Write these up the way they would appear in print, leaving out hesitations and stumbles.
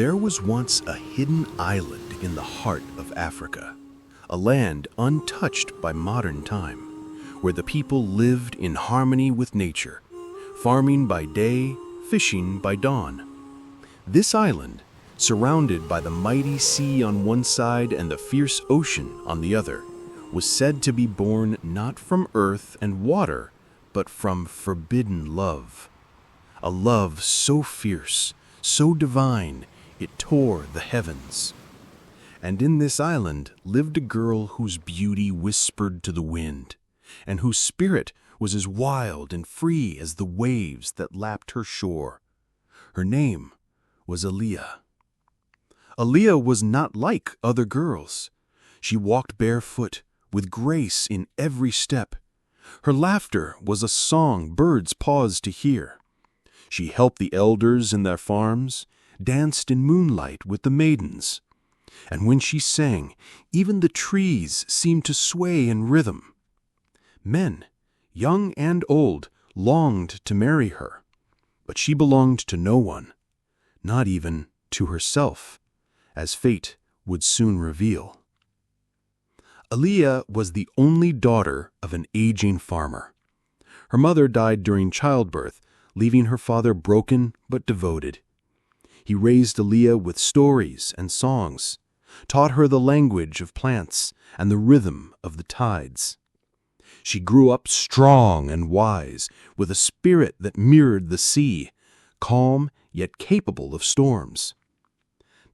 There was once a hidden island in the heart of Africa, a land untouched by modern time, where the people lived in harmony with nature, farming by day, fishing by dawn. This island, surrounded by the mighty sea on one side and the fierce ocean on the other, was said to be born not from earth and water, but from forbidden love. A love so fierce, so divine, it tore the heavens. And in this island lived a girl whose beauty whispered to the wind, and whose spirit was as wild and free as the waves that lapped her shore. Her name was Aliyah. Aliyah was not like other girls. She walked barefoot, with grace in every step. Her laughter was a song birds paused to hear. She helped the elders in their farms, danced in moonlight with the maidens. And when she sang, even the trees seemed to sway in rhythm. Men, young and old, longed to marry her, but she belonged to no one, not even to herself, as fate would soon reveal. Aliyah was the only daughter of an aging farmer. Her mother died during childbirth, leaving her father broken but devoted. He raised Aliyah with stories and songs, taught her the language of plants and the rhythm of the tides. She grew up strong and wise, with a spirit that mirrored the sea, calm yet capable of storms.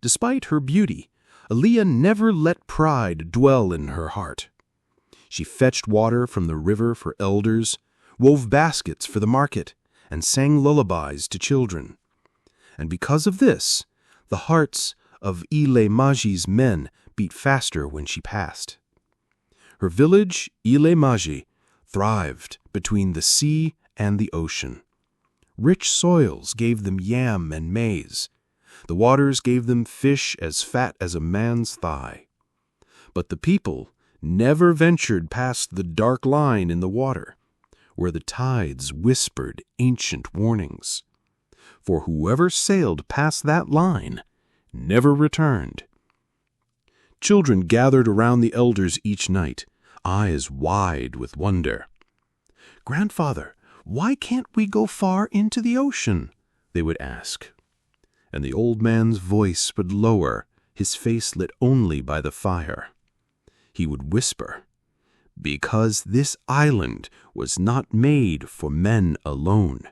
Despite her beauty, Aliyah never let pride dwell in her heart. She fetched water from the river for elders, wove baskets for the market, and sang lullabies to children. And because of this, the hearts of Ile Maji's men beat faster when she passed. Her village, Ile Maji, thrived between the sea and the ocean. Rich soils gave them yam and maize. The waters gave them fish as fat as a man's thigh. But the people never ventured past the dark line in the water, where the tides whispered ancient warnings. For whoever sailed past that line never returned. Children gathered around the elders each night, eyes wide with wonder. "Grandfather, why can't we go far into the ocean?" they would ask. And the old man's voice would lower, his face lit only by the fire. He would whisper, "Because this island was not made for men alone.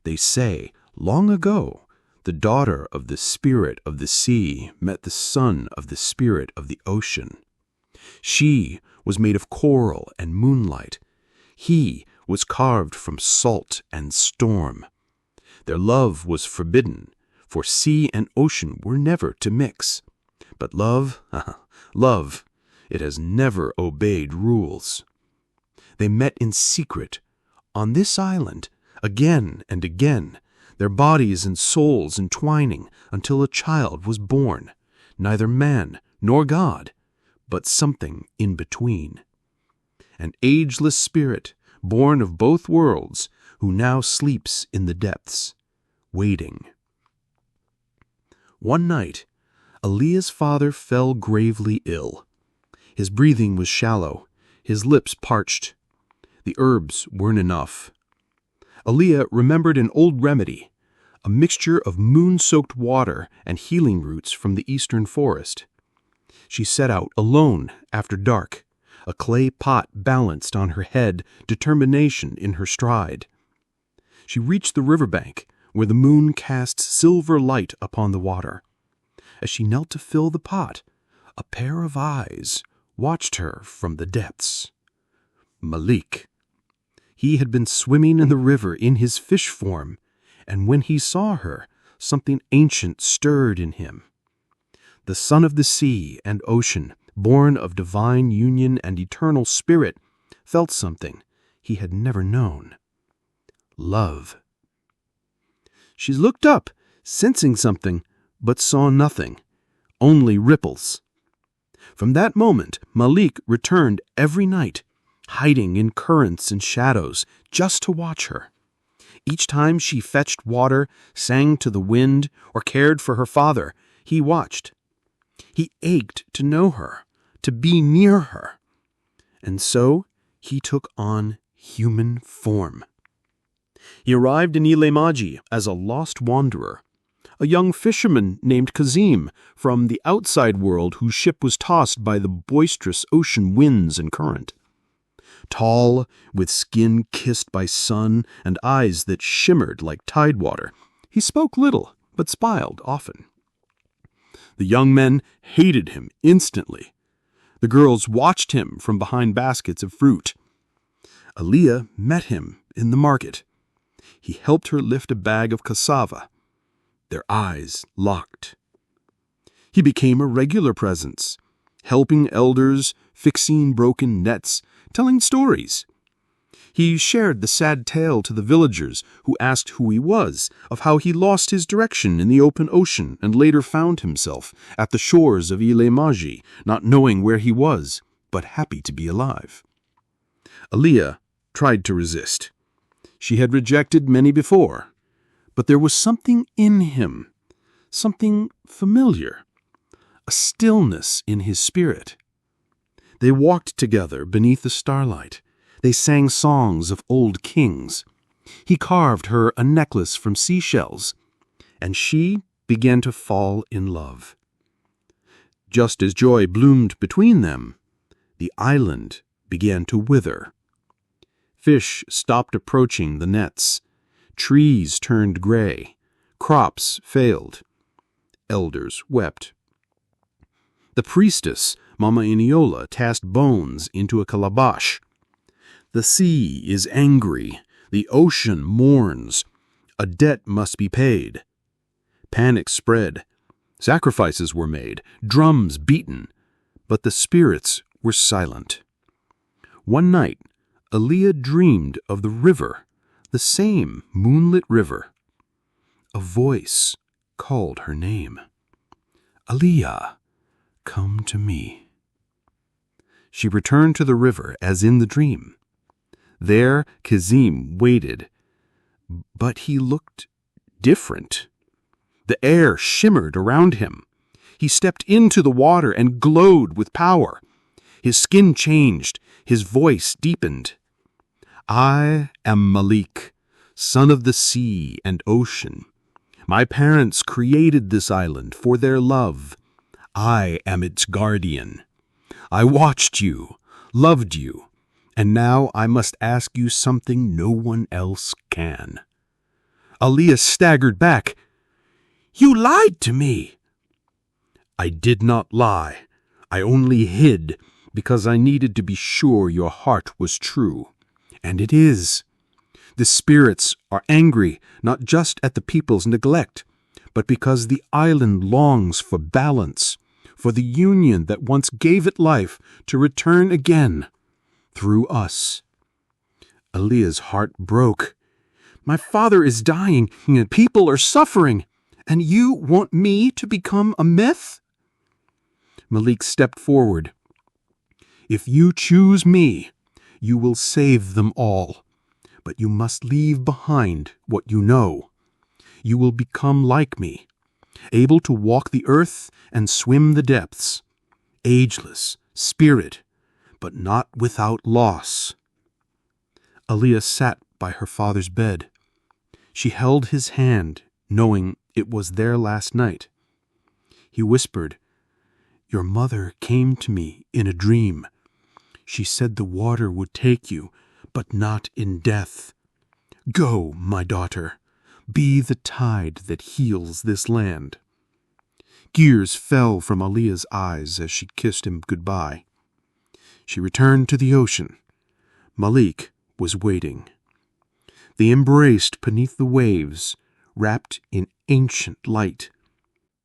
They say, long ago, the daughter of the spirit of the sea met the son of the spirit of the ocean. She was made of coral and moonlight. He was carved from salt and storm. Their love was forbidden, for sea and ocean were never to mix. But love, love, it has never obeyed rules. They met in secret, on this island, again and again, their bodies and souls entwining until a child was born, neither man nor God, but something in between. An ageless spirit, born of both worlds, who now sleeps in the depths, waiting." One night, Aliyah's father fell gravely ill. His breathing was shallow, his lips parched. The herbs weren't enough. Aliyah remembered an old remedy, a mixture of moon-soaked water and healing roots from the eastern forest. She set out alone after dark, a clay pot balanced on her head, determination in her stride. She reached the riverbank, where the moon cast silver light upon the water. As she knelt to fill the pot, a pair of eyes watched her from the depths. Malik. He had been swimming in the river in his fish form, and when he saw her, something ancient stirred in him. The son of the sea and ocean, born of divine union and eternal spirit, felt something he had never known. Love. She looked up, sensing something, but saw nothing, only ripples. From that moment, Malik returned every night, hiding in currents and shadows just to watch her. Each time she fetched water, sang to the wind, or cared for her father, he watched. He ached to know her, to be near her. And so he took on human form. He arrived in Ilemaji as a lost wanderer, a young fisherman named Kazim from the outside world whose ship was tossed by the boisterous ocean winds and current. Tall, with skin kissed by sun and eyes that shimmered like tidewater, he spoke little but smiled often. The young men hated him instantly. The girls watched him from behind baskets of fruit. Aliyah met him in the market. He helped her lift a bag of cassava. Their eyes locked. He became a regular presence, helping elders, fixing broken nets, telling stories. He shared the sad tale to the villagers who asked who he was, of how he lost his direction in the open ocean and later found himself at the shores of Ilemaji, not knowing where he was, but happy to be alive. Aliyah tried to resist. She had rejected many before, but there was something in him, something familiar, a stillness in his spirit. They walked together beneath the starlight. They sang songs of old kings. He carved her a necklace from seashells, and she began to fall in love. Just as joy bloomed between them, the island began to wither. Fish stopped approaching the nets. Trees turned gray. Crops failed. Elders wept. The priestess, Mama Iniola, tossed bones into a calabash. The sea is angry. The ocean mourns. A debt must be paid. Panic spread. Sacrifices were made, drums beaten, but the spirits were silent. One night, Aliyah dreamed of the river, the same moonlit river. A voice called her name. Aliyah, come to me. She returned to the river as in the dream. There Kazim waited, but he looked different. The air shimmered around him. He stepped into the water and glowed with power. His skin changed, his voice deepened. I am Malik, son of the sea and ocean. My parents created this island for their love. I am its guardian. I watched you, loved you, and now I must ask you something no one else can. Aliyah staggered back. You lied to me. I did not lie. I only hid because I needed to be sure your heart was true. And it is. The spirits are angry, not just at the people's neglect, but because the island longs for balance, for the union that once gave it life to return again, through us. Aliyah's heart broke. My father is dying, and people are suffering, and you want me to become a myth? Malik stepped forward. If you choose me, you will save them all, but you must leave behind what you know. You will become like me, able to walk the earth and swim the depths, ageless, spirit, but not without loss. Aliyah sat by her father's bed. She held his hand, knowing it was their last night. He whispered, Your mother came to me in a dream. She said the water would take you, but not in death. Go, my daughter. Be the tide that heals this land. Tears fell from Aliyah's eyes as she kissed him goodbye. She returned to the ocean. Malik was waiting. They embraced beneath the waves, wrapped in ancient light.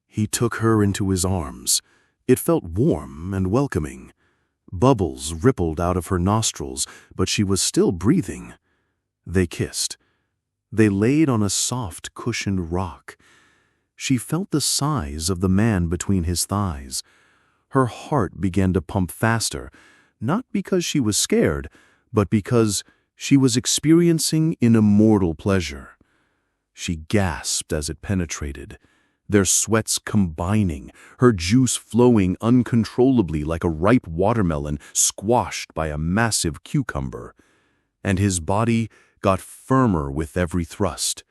He took her into his arms. It felt warm and welcoming. Bubbles rippled out of her nostrils, but she was still breathing. They kissed. They laid on a soft, cushioned rock. She felt the size of the man between his thighs. Her heart began to pump faster, not because she was scared, but because She was experiencing an immortal pleasure. She gasped as it penetrated, their sweats combining, her juice flowing uncontrollably like a ripe watermelon squashed by a massive cucumber. And his body got firmer with every thrust.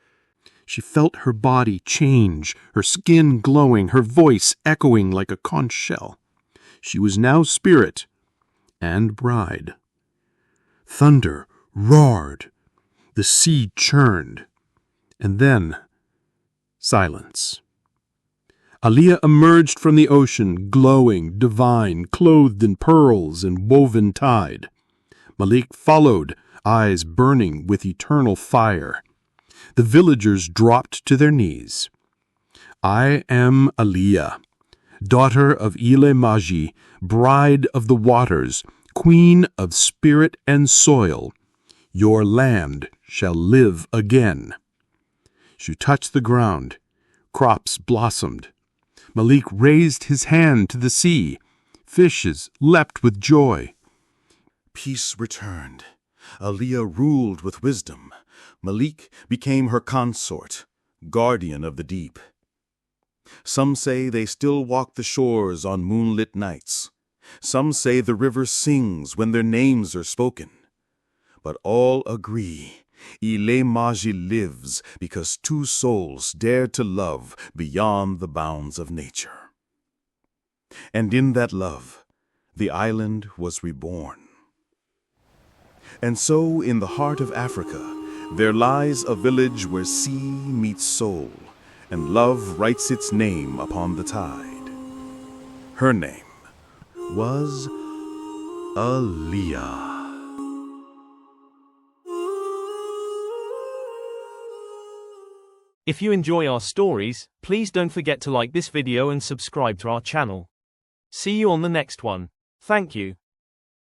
She felt her body change, her skin glowing, her voice echoing like a conch shell. She was now spirit and bride. Thunder roared, the sea churned, and then silence. Aliyah emerged from the ocean, glowing, divine, clothed in pearls and woven tide. Malik followed, eyes burning with eternal fire. The villagers dropped to their knees. I am Aliyah, daughter of Ile Maji, bride of the waters, queen of spirit and soil. Your land shall live again. She touched the ground. Crops blossomed. Malik raised his hand to the sea. Fishes leapt with joy. Peace returned. Aliyah ruled with wisdom. Malik became her consort, guardian of the deep. Some say they still walk the shores on moonlit nights. Some say the river sings when their names are spoken. But all agree, Ile Maji lives because two souls dared to love beyond the bounds of nature. And in that love, the island was reborn. And so, in the heart of Africa, there lies a village where sea meets soul, and love writes its name upon the tide. Her name was Aliyah. If you enjoy our stories, please don't forget to like this video and subscribe to our channel. See you on the next one. Thank you.